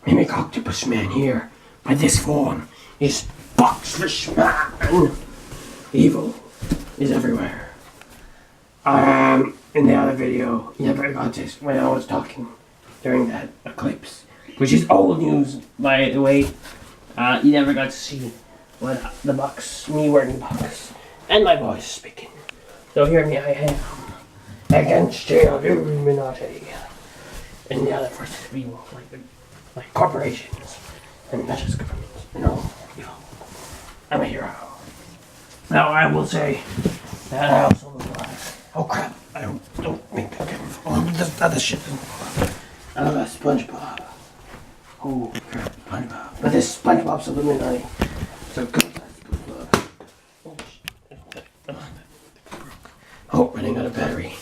mimic Octopus-Man here, by this form, is Boxfish Man. Evil is everywhere. In the other video, you never got this when I was talking during that Eclipse, which is old news, by the way. You never got to see what the box, me wearing the box, and my voice speaking. So hear me, I am against the Illuminati. And the other forces of evil, like corporations, and not just governments, I'm a hero. Now I will say that I also look like, oh crap, I don't make that camera. This other shit doesn't fall. I love SpongeBob. Oh crap, SpongeBob. But this SpongeBob's Illuminati. So good. Oh, running out of battery.